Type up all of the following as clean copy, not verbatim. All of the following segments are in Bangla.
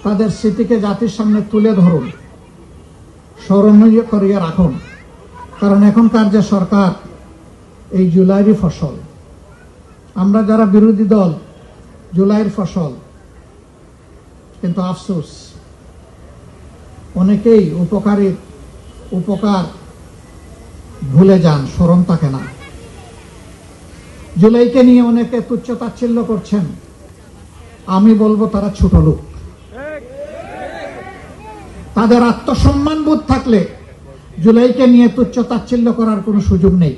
তাদের স্মৃতিকে জাতির সামনে তুলে ধরুন, স্মরণীয় করিয়ে রাখুন। কারণ এখনকার যে সরকার, এই জুলাইয়েরই ফসল। আমরা যারা বিরোধী দল, জুলাইয়ের ফসল। কিন্তু আফসোস, অনেকেই উপকার ভুলে যান, স্মরণ থাকে না। জুলাইকে নিয়ে অনেকে তুচ্ছ তাচ্ছিল্য করছেন। আমি বলবো তারা ছোট লোক। তাদের আত্মসম্মান বোধ থাকলে জুলাইকে নিয়ে তুচ্ছ তাচ্ছিল্য করার কোনো সুযোগ নেই।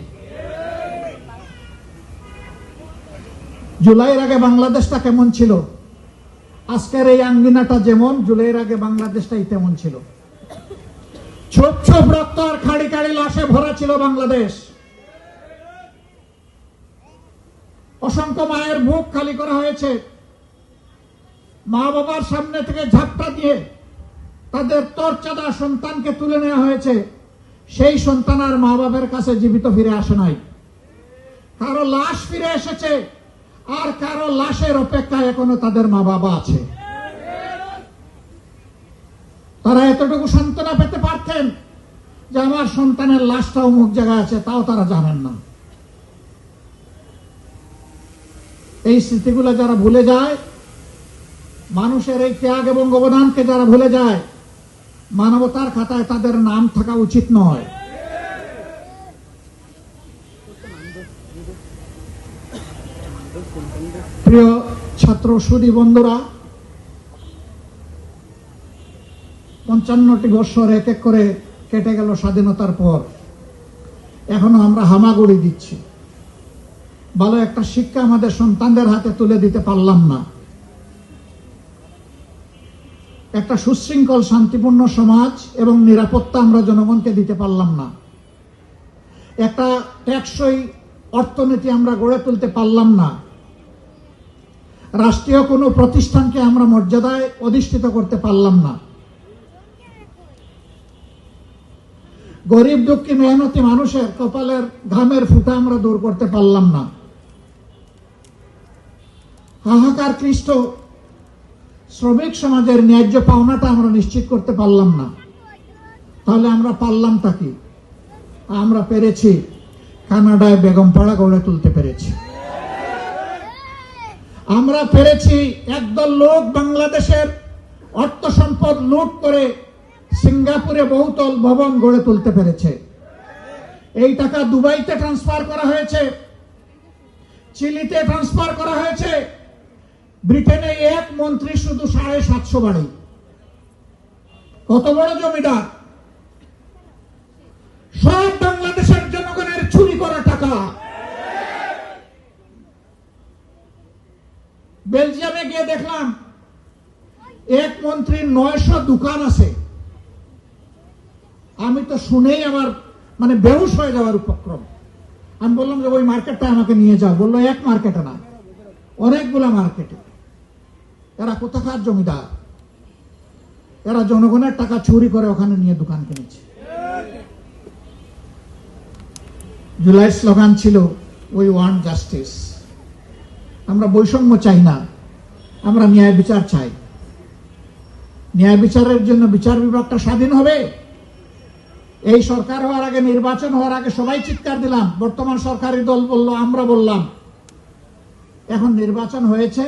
জুলাইয়ের আগে বাংলাদেশটা কেমন ছিল, আজকের এই আঙ্গিনাটা যেমন, জুলাইয়ের আগে বাংলাদেশটাই তেমন ছিল। ছোপ ছোপ রক্ত আর খাড়ি খাড়ি লাশে ভরা ছিল বাংলাদেশ। অসংখ্য মায়ের বুক খালি করা হয়েছে। মা বাবার সামনে থেকে ঝাপটা দিয়ে তাদের তরচাদা সন্তানকে তুলে নেওয়া হয়েছে। সেই সন্তান আর মা বাবার কাছে জীবিত ফিরে আসে নাই। কারো লাশ ফিরে এসেছে, আর কারো লাশের অপেক্ষায় এখনো তাদের মা বাবা আছে। তারা এতটুকু সান্ত্বনা পেতে পারতেন যে আমার সন্তানের লাশটা অমুক জায়গায় আছে, তাও তারা জানেন না। এই স্মৃতিগুলো যারা ভুলে যায়, মানুষের এই ত্যাগ এবং অবদানকে যারা ভুলে যায়, মানবতার খাতায় তাদের নাম থাকা উচিত নয়। প্রিয় ছাত্র সুধী বন্ধুরা, 55টি বছর এক এক করে কেটে গেল স্বাধীনতার পর। এখনো আমরা হামাগুড়ি দিচ্ছি। ভালো একটা শিক্ষা আমাদের সন্তানদের হাতে তুলে দিতে পারলাম না। একটা সুশৃঙ্খল শান্তিপূর্ণ সমাজ এবং নিরাপত্তা আমরা জনগণকে দিতে পারলাম না। একটা টেকসই অর্থনীতি আমরা গড়ে তুলতে পারলাম না। রাষ্ট্রীয় কোনো প্রতিষ্ঠানকে আমরা মর্যাদায় অধিষ্ঠিত করতে পারলাম না। গরিব দুঃখী মেহনতি মানুষের কপালের ঘামের ফুটা আমরা দূর করতে পারলাম না। হাহাকার ক্লিষ্ট শ্রমিক সমাজের ন্যায্য পাওনাটা আমরা নিশ্চিত করতে পারলাম না। তাহলে আমরা পারলামটা কি? আমরা পেরেছি কানাডায় বেগমপাড়া গড়ে তুলতে পেরেছি। আমরা পেরেছি একদল লোক বাংলাদেশের অর্থ সম্পদ লুট করে সিঙ্গাপুরে বহুতল ভবন গড়ে তুলতে পেরেছে। এই টাকা দুবাইতে ট্রান্সফার করা হয়েছে, চিলিতে ট্রান্সফার করা হয়েছে। ব্রিটেনে এক মন্ত্রী শুধু 750 বাড়ি। কত বড় জমিদার! সব বাংলাদেশের জনগণের চুরি করা টাকা। বেলজিয়ামে গিয়ে দেখলাম এক মন্ত্রীর 900 দোকান আছে। আমি তো শুনেই আমার বেহুশ হয়ে যাওয়ার উপক্রম। আমি বললাম যে ওই মার্কেটটা আমাকে নিয়ে যাও। বললো এক মার্কেটে না, অনেকগুলো মার্কেটে। এরা কোথাকার জমিদার? এরা জনগণের টাকা চুরি করে ওখানে নিয়ে দোকান কিনেছে। জুলাই স্লোগান ছিল উই ওয়ান্ট জাস্টিস। আমরা বৈষম্য চাই না, আমরা ন্যায় বিচার চাই। ন্যায় বিচারের জন্য বিচার বিভাগটা স্বাধীন হবে। এই সরকার হওয়ার আগে, নির্বাচন হওয়ার আগে সবাই চিৎকার দিলাম, বর্তমান সরকারি দল বলল, আমরা বললাম। এখন নির্বাচন হয়েছে,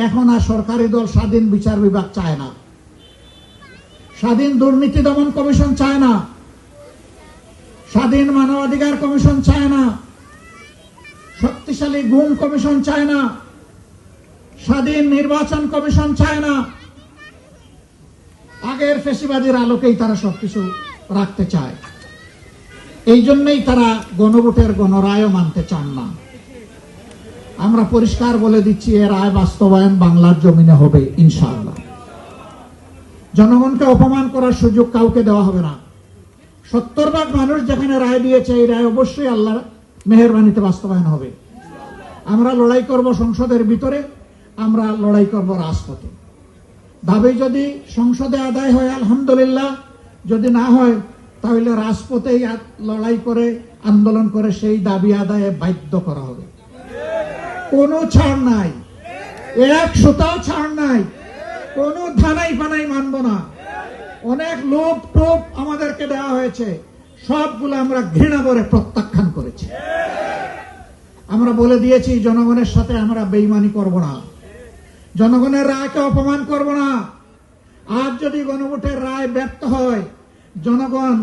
এখন আর সরকারি দল স্বাধীন বিচার বিভাগ চায় না, স্বাধীন দুর্নীতি দমন কমিশন চায় না, স্বাধীন মানবাধিকার কমিশন চায় না, শক্তিশালী গুম কমিশন চায় না, স্বাধীন নির্বাচন কমিশন চায় না। আগের ফেসিবাদীর আলোকেই তারা সবকিছু রাখতে চায়। এই জন্যই তারা গণভোটের গণরায়ও মানতে চান না। আমরা পরিষ্কার বলে দিচ্ছি, এর রায় বাস্তবায়ন বাংলার জমিনে হবে ইনশাআল্লাহ। জনগণকে অপমান করার সুযোগ কাউকে দেওয়া হবে না। 70% মানুষ যেখানে রায় দিয়েছে, এই রায় অবশ্যই আল্লাহর মেহেরবানিতে বাস্তবায়ন হবে। আমরা লড়াই করব সংসদের ভিতরে, আমরা লড়াই করব রাজপথে। দাবি যদি সংসদে আদায় হয় আলহামদুলিল্লাহ, যদি না হয় তাহলে রাজপথেই লড়াই করে, আন্দোলন করে সেই দাবি আদায়ে বাধ্য করা হবে। কোনো ছাড় নাই, এক সুতাও ছাড় নাই। কোনো ধানাই পানাই মানব না। অনেক লোভ টোপ আমাদেরকে দেওয়া হয়েছে, সবগুলো আমরা ঘৃণা করে প্রত্যাখ্যান করেছি। আমরা বলে দিয়েছি জনগণের সাথে আমরা বেইমানি করব না, জনগণের রায়কে অপমান করব না। আজ যদি গণভোটের রায় ব্যর্থ হয়, জনগণ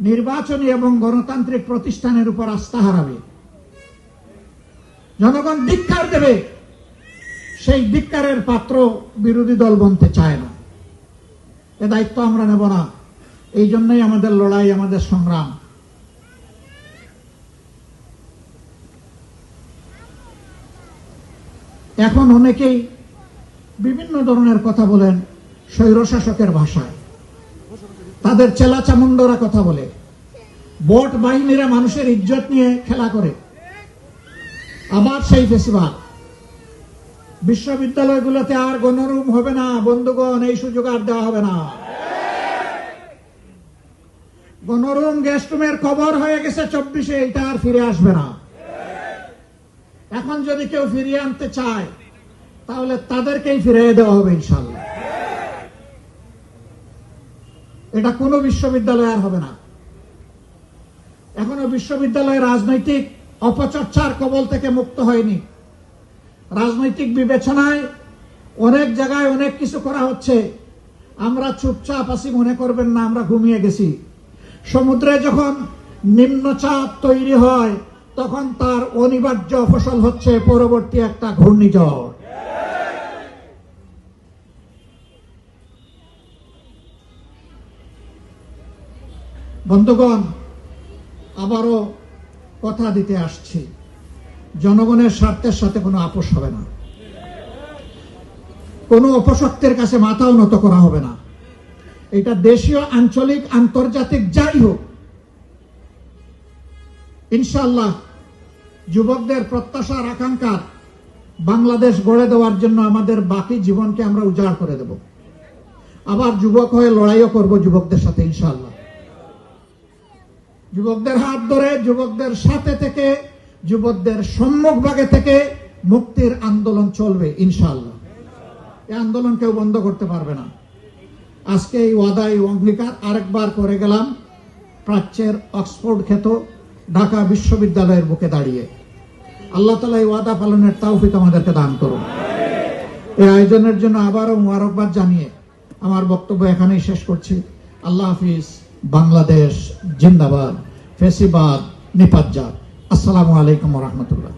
নির্বাচনী এবং গণতান্ত্রিক প্রতিষ্ঠানের উপর আস্থা হারাবে, জনগণ ধিক্কার দেবে। সেই ধিক্কারের পাত্র বিরোধী দল বনতে চায় না। এ দায়িত্ব আমরা নেব না। এই জন্যই আমাদের লড়াই, আমাদের সংগ্রাম। এখন অনেকেই বিভিন্ন ধরনের কথা বলেন স্বৈরশাসকের ভাষায়, তাদের চেলা চামুন্ডরা কথা বলে, ভোট বাহিনীরা মানুষের ইজ্জত নিয়ে খেলা করে। আবার সেই ফেসিবাদ। বিশ্ববিদ্যালয়গুলোতে আর গণরুম হবে না বন্ধুগণ, এই সুযোগ আর দেওয়া হবে না। গণরুম গেস্ট রুমের খবর হয়ে গেছে 24-এ, এটা আর ফিরে আসবে না। এখন যদি কেউ ফিরিয়ে আনতে চায় তাহলে তাদেরকেই ফিরিয়ে দেওয়া হবে ইনশাআল্লাহ। এটা কোনো বিশ্ববিদ্যালয় আর হবে না। এখনো বিশ্ববিদ্যালয় রাজনৈতিক অপচর্চার কবল থেকে মুক্ত হয়নি। রাজনৈতিক বিবেচনায় অনেক জায়গায় অনেক কিছু করা হচ্ছে। আমরা চুপচাপ আছি মনে করবেন না, আমরা ঘুমিয়ে গেছি। সমুদ্রে যখন নিম্নচাপ তৈরি হয় তখন তার অনিবার্য ফসল হচ্ছে পরবর্তী একটা ঘূর্ণিঝড়। বন্ধুগণ, আবারও কথা দিতে আসছি, জনগণের স্বার্থের সাথে কোনো আপোষ হবে না, কোনো অপশক্তির কাছে মাথাও নত করা হবে না। এটা দেশীয়, আঞ্চলিক, আন্তর্জাতিক যাই হোক, ইনশাআল্লাহ যুবকদের প্রত্যাশার আকাঙ্ক্ষার বাংলাদেশ গড়ে দেওয়ার জন্য আমাদের বাকি জীবনকে আমরা উজাড় করে দেব। আবার যুবক হয়ে লড়াইও করব যুবকদের সাথে ইনশাআল্লাহ। যুবকদের হাত ধরে, যুবকদের সাথে থেকে, যুবকদের সম্মুখভাগে থেকে মুক্তির আন্দোলন চলবে ইনশাআল্লাহ। এই আন্দোলন কেউ বন্ধ করতে পারবে না। আজকে এই ওয়াদা, এই অঙ্গীকার আরেকবার করে গেলাম প্রাচ্যের অক্সফোর্ড খ্যাত ঢাকা বিশ্ববিদ্যালয়ের বুকে দাঁড়িয়ে। আল্লাহ তাআলা এই ওয়াদা পালনের তৌফিক আমাদেরকে দান করুন। এই আয়োজনের জন্য আবারও মুবারকবাদ জানিয়ে আমার বক্তব্য এখানেই শেষ করছি। আল্লাহ হাফিজ। বাংলাদেশ জিন্দাবাদ, ফেসিবাদ নিপাত যাক। আসসালামু আলাইকুম ওয়া রাহমাতুল্লাহ।